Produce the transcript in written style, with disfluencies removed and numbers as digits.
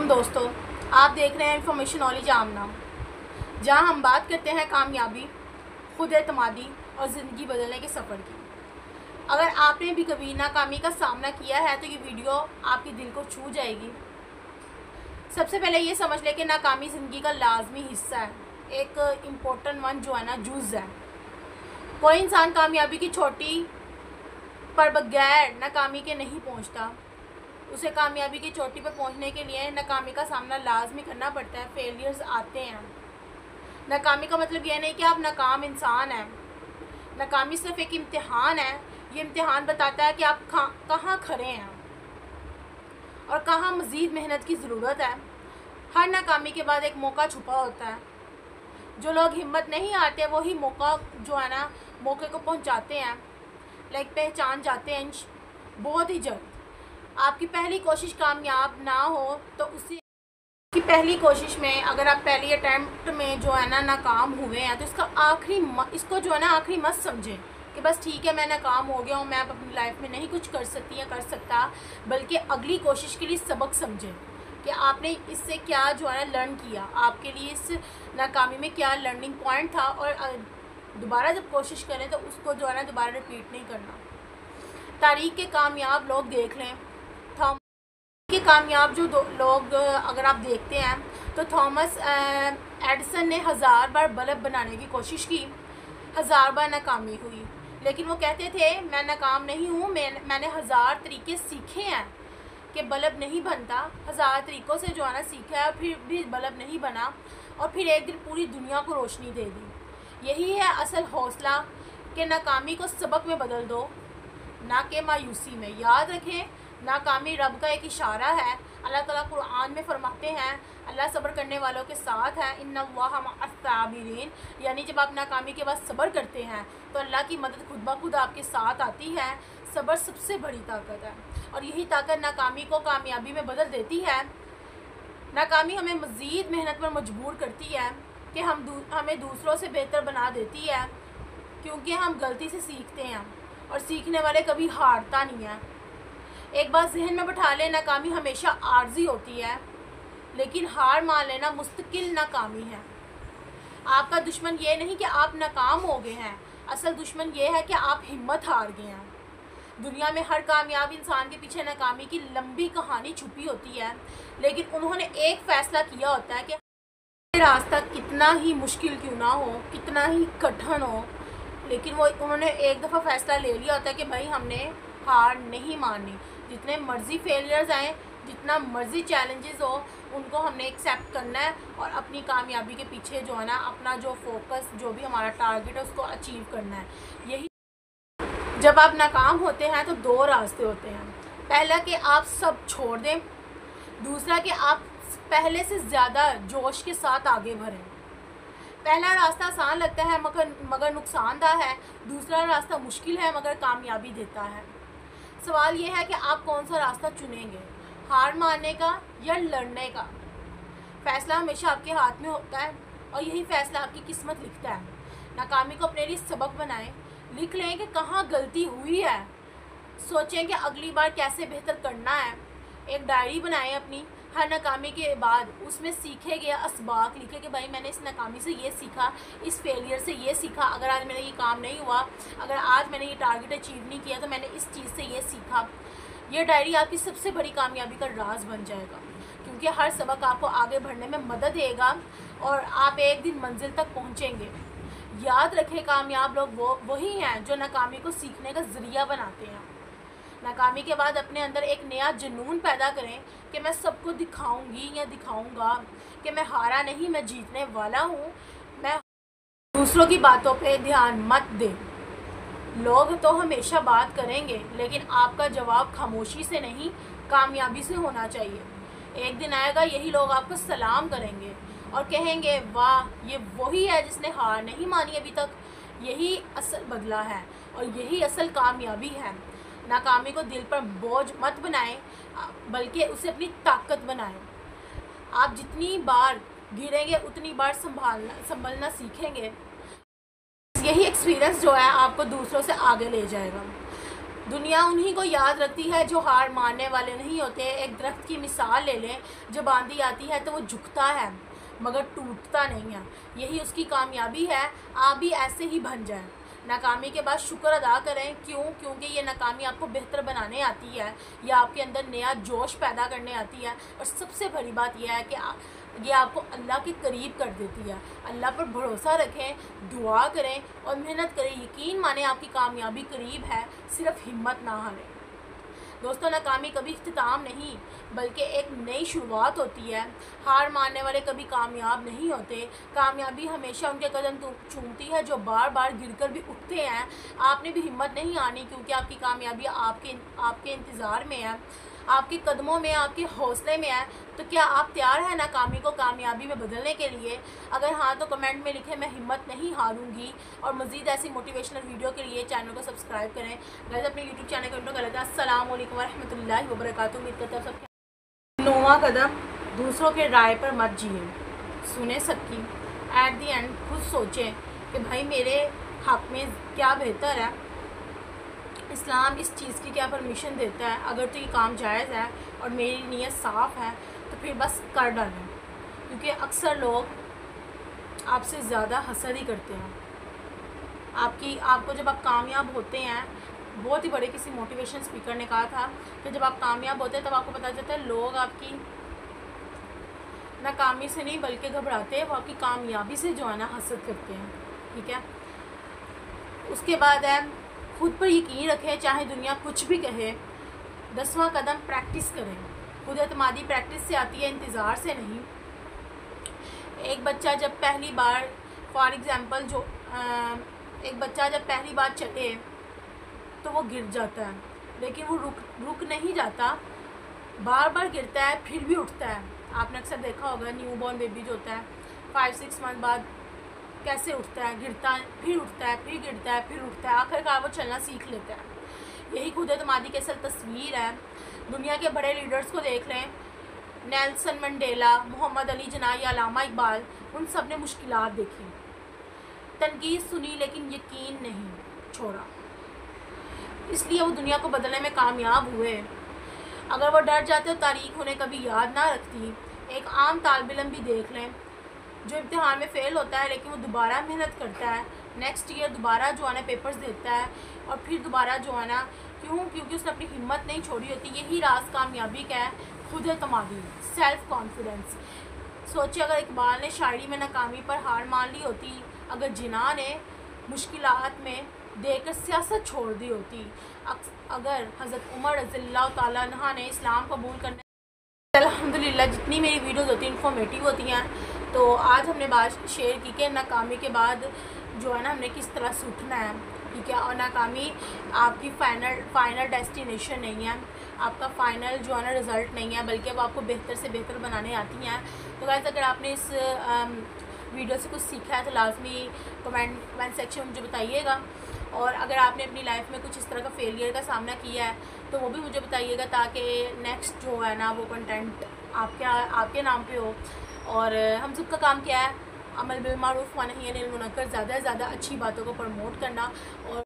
अस्सलामुअलैकुम दोस्तों, आप देख रहे हैं इन्फॉर्मेशन नॉलेज आमना, जहां हम बात करते हैं कामयाबी, खुद एतमादी और ज़िंदगी बदलने के सफ़र की। अगर आपने भी कभी नाकामी का सामना किया है तो ये वीडियो आपके दिल को छू जाएगी। सबसे पहले ये समझ लें कि नाकामी ज़िंदगी का लाजमी हिस्सा है, एक इम्पोर्टेंट वन जो है ना जुज़ है। कोई इंसान कामयाबी की चोटी पर बगैर नाकामी के नहीं पहुंचता। उसे कामयाबी की चोटी पर पहुंचने के लिए नाकामी का सामना लाजमी करना पड़ता है। फेलियर्स आते हैं। नाकामी का मतलब यह नहीं कि आप नाकाम इंसान हैं। नाकामी सिर्फ एक इम्तिहान है। ये इम्तिहान बताता है कि आप कहाँ खड़े हैं और कहाँ मज़ीद मेहनत की ज़रूरत है। हर नाकामी के बाद एक मौका छुपा होता है। जो लोग हिम्मत नहीं हारते वही मौका जो है ना मौके को पहुंचाते हैं, पहचान जाते हैं बहुत ही जल्द। आपकी पहली कोशिश कामयाब ना हो तो उसी की पहली कोशिश में अगर आप पहली अटैम्प्ट में जो है ना नाकाम हुए हैं तो इसको जो है ना आखिरी मत समझें कि बस ठीक है मैं नाकाम हो गया हूँ, मैं अब अपनी लाइफ में नहीं कुछ कर सकती या कर सकता, बल्कि अगली कोशिश के लिए सबक समझें कि आपने इससे क्या जो है ना लर्न किया, आपके लिए इस नाकामी में क्या लर्निंग पॉइंट था, और दोबारा जब कोशिश करें तो उसको जो है ना दोबारा रिपीट नहीं करना। तारीख के कामयाब लोग देख लें, के कामयाब जो लोग अगर आप देखते हैं तो थॉमस एडिसन ने 1000 बार बल्ब बनाने की कोशिश की, 1000 बार नाकामी हुई, लेकिन वो कहते थे मैं नाकाम नहीं हूँ, मैंने 1000 तरीके सीखे हैं कि बल्ब नहीं बनता। 1000 तरीक़ों से जो है ना सीखा है, फिर भी बल्ब नहीं बना, और फिर एक दिन पूरी दुनिया को रोशनी दे दी। यही है असल हौसला कि नाकामी को सबक में बदल दो, ना कि मायूसी में। याद रखें, नाकामी रब का एक इशारा है। अल्लाह ताला कुरान में फरमाते हैं अल्लाह सब्र करने वालों के साथ है, इन्नल्लाह मअस-साबिरीन। यानी जब आप नाकामी के बाद सब्र करते हैं तो अल्लाह की मदद खुद ब खुद आपके साथ आती है। सब्र सबसे बड़ी ताकत है और यही ताकत नाकामी को कामयाबी में बदल देती है। नाकामी हमें मज़ीद मेहनत पर मजबूर करती है कि हमें दूसरों से बेहतर बना देती है, क्योंकि हम गलती से सीखते हैं और सीखने वाले कभी हारता नहीं है। एक बात जहन में बैठा लें, नाकामी हमेशा आर्जी होती है, लेकिन हार मान लेना मुस्तकिल नाकामी है। आपका दुश्मन ये नहीं कि आप नाकाम हो गए हैं, असल दुश्मन ये है कि आप हिम्मत हार गए हैं। दुनिया में हर कामयाब इंसान के पीछे नाकामी की लंबी कहानी छुपी होती है, लेकिन उन्होंने एक फ़ैसला किया होता है कि रास्ता कितना ही मुश्किल क्यों ना हो, कितना ही कठिन हो, लेकिन उन्होंने एक दफ़ा फ़ैसला ले लिया होता है कि भाई हमने हार नहीं माननी। जितने मर्ज़ी फेलियर्स आए, जितना मर्ज़ी चैलेंजेस हो, उनको हमने एक्सेप्ट करना है और अपनी कामयाबी के पीछे जो है ना अपना जो फोकस, जो भी हमारा टारगेट है उसको अचीव करना है। यही जब आप नाकाम होते हैं तो दो रास्ते होते हैं। पहला कि आप सब छोड़ दें, दूसरा कि आप पहले से ज़्यादा जोश के साथ आगे बढ़ें। पहला रास्ता आसान लगता है मगर नुकसानदायक है, दूसरा रास्ता मुश्किल है मगर कामयाबी देता है। सवाल ये है कि आप कौन सा रास्ता चुनेंगे, हार मानने का या लड़ने का। फ़ैसला हमेशा आपके हाथ में होता है और यही फ़ैसला आपकी किस्मत लिखता है। नाकामी को अपने लिए सबक बनाएं, लिख लें कि कहाँ गलती हुई है, सोचें कि अगली बार कैसे बेहतर करना है। एक डायरी बनाएं अपनी, हर नाकामी के बाद उसमें सीखे गए असबाक लिखे कि भाई मैंने इस नाकामी से ये सीखा, इस फेलियर से ये सीखा, अगर आज मेरा ये काम नहीं हुआ, अगर आज मैंने ये टारगेट अचीव नहीं किया तो मैंने इस चीज़ से ये सीखा। ये डायरी आपकी सबसे बड़ी कामयाबी का राज बन जाएगा, क्योंकि हर सबक आपको आगे बढ़ने में मदद देगा और आप एक दिन मंजिल तक पहुँचेंगे। याद रखें, कामयाब लोग वही हैं जो नाकामी को सीखने का ज़रिया बनाते हैं। नाकामी के बाद अपने अंदर एक नया जुनून पैदा करें कि मैं सबको दिखाऊंगी या दिखाऊंगा कि मैं हारा नहीं, मैं जीतने वाला हूँ। मैं दूसरों की बातों पे ध्यान मत दें। लोग तो हमेशा बात करेंगे, लेकिन आपका जवाब खामोशी से नहीं, कामयाबी से होना चाहिए। एक दिन आएगा यही लोग आपको सलाम करेंगे और कहेंगे वाह ये वही है जिसने हार नहीं मानी अभी तक। यही असल बदला है और यही असल कामयाबी है। नाकामी को दिल पर बोझ मत बनाएं, बल्कि उसे अपनी ताकत बनाएं। आप जितनी बार गिरेंगे उतनी बार संभलना सीखेंगे। यही एक्सपीरियंस जो है आपको दूसरों से आगे ले जाएगा। दुनिया उन्हीं को याद रखती है जो हार मानने वाले नहीं होते। एक दरख्त की मिसाल ले लें, जब आंधी आती है तो वो झुकता है मगर टूटता नहीं है। यही उसकी कामयाबी है। आप भी ऐसे ही बन जाएं। नाकामी के बाद शुक्र अदा करें। क्योंकि ये नाकामी आपको बेहतर बनाने आती है, या आपके अंदर नया जोश पैदा करने आती है। और सबसे बड़ी बात यह है कि ये आपको अल्लाह के करीब कर देती है। अल्लाह पर भरोसा रखें, दुआ करें और मेहनत करें। यकीन माने आपकी कामयाबी करीब है, सिर्फ हिम्मत ना हारें। दोस्तों, नाकामी कभी इख्तिताम नहीं बल्कि एक नई शुरुआत होती है। हार मानने वाले कभी कामयाब नहीं होते। कामयाबी हमेशा उनके कदम चूमती है जो बार बार गिरकर भी उठते हैं। आपने भी हिम्मत नहीं आनी, क्योंकि आपकी कामयाबी आपके इंतज़ार में है, आपके कदमों में, आपके हौसले में है। तो क्या आप तैयार हैं नाकामी को कामयाबी में बदलने के लिए? अगर हाँ तो कमेंट में लिखें मैं हिम्मत नहीं हारूंगी। और मज़ीद ऐसी मोटिवेशनल वीडियो के लिए चैनल को सब्सक्राइब करें। गाइस, अपने यूट्यूब चैनल को इंट्रो कर लेते हैं। अस्सलाम वालेकुम रहमतुल्लाहि व बरकातुहू। उम्मीद करता हूं सब। 9वां कदम, दूसरों के राय पर मत जिए, सुने सबकी। एट दी एंड खुद सोचें कि भाई मेरे हक़ में क्या बेहतर है। इस्लाम इस चीज़ की क्या परमिशन देता है? अगर तो ये काम जायज़ है और मेरी नीयत साफ़ है तो फिर बस कर डालें। क्योंकि अक्सर लोग आपसे ज़्यादा हसद ही करते हैं। आपको जब आप कामयाब होते हैं, बहुत ही बड़े किसी मोटिवेशन स्पीकर ने कहा था कि जब आप कामयाब होते हैं तब आपको पता चलता है लोग आपकी नाकामी से नहीं बल्कि घबराते हैं, वो आपकी कामयाबी से जो है ना हसद करते हैं। ठीक है। उसके बाद है खुद पर यकीन रखें, चाहे दुनिया कुछ भी कहे। 10वां कदम, प्रैक्टिस करें। खुद एतमादी प्रैक्टिस से आती है, इंतज़ार से नहीं। एक बच्चा जब पहली बार एक बच्चा जब पहली बार चले तो वो गिर जाता है, लेकिन वो रुक नहीं जाता, बार बार गिरता है फिर भी उठता है। आपने अक्सर देखा होगा न्यूबॉर्न बेबी जो होता है 5-6 मंथ बाद कैसे उठता है, गिरता है, फिर उठता है, फिर गिरता है, फिर उठता है, आखिरकार वो चलना सीख लेता है। यही खुद एतमादी की असल तस्वीर है। दुनिया के बड़े लीडर्स को देख लें, नेल्सन मंडेला, मोहम्मद अली जिन्ना या अल्लामा इकबाल, उन सब ने मुश्किलात देखी, तनकीद सुनी, लेकिन यकीन नहीं छोड़ा। इसलिए वो दुनिया को बदलने में कामयाब हुए। अगर वो डर जाते तो तारीख उन्हें कभी याद ना रखती। एक आम तालिब इल्म भी देख लें जो इम्तिहान में फ़ेल होता है, लेकिन वो दोबारा मेहनत करता है, नेक्स्ट ईयर दोबारा जो है ना पेपर्स देता है और फिर दोबारा जो है ना, क्योंकि उसने अपनी हिम्मत नहीं छोड़ी होती। यही राज कामयाबी का है, खुद एतमादी, सेल्फ कॉन्फिडेंस। सोचिए अगर इकबाल ने शायरी में नाकामी पर हार मान ली होती, अगर जिन्ना ने मुश्किलात में देकर सियासत छोड़ दी होती, अगर हज़रत उमर रज़ियल्लाहु ताला अन्हा ने इस्लाम कबूल करने। अल्हम्दुलिल्लाह, जितनी मेरी वीडियोज़ होती हैं इन्फॉर्मेटिव होती हैं। तो आज हमने बात शेयर की कि नाकामी के बाद जो है ना हमने किस तरह से उठना है। ठीक है। और नाकामी आपकी फ़ाइनल डेस्टिनेशन नहीं है, आपका फ़ाइनल जो है ना रिज़ल्ट नहीं है, बल्कि वो आपको बेहतर से बेहतर बनाने आती हैं। तो गाइस, अगर आपने इस वीडियो से कुछ सीखा है तो लाजमी कमेंट सेक्शन में मुझे बताइएगा। और अगर आपने अपनी लाइफ में कुछ इस तरह का फेलियर का सामना किया है तो वो भी मुझे बताइएगा, ताकि नेक्स्ट जो है ना वो कंटेंट आपके नाम पे हो। और हम सबका काम क्या है, अमल बिल मारूफ व नही अनिल मुनकर, ज़्यादा से ज़्यादा अच्छी बातों को प्रमोट करना। और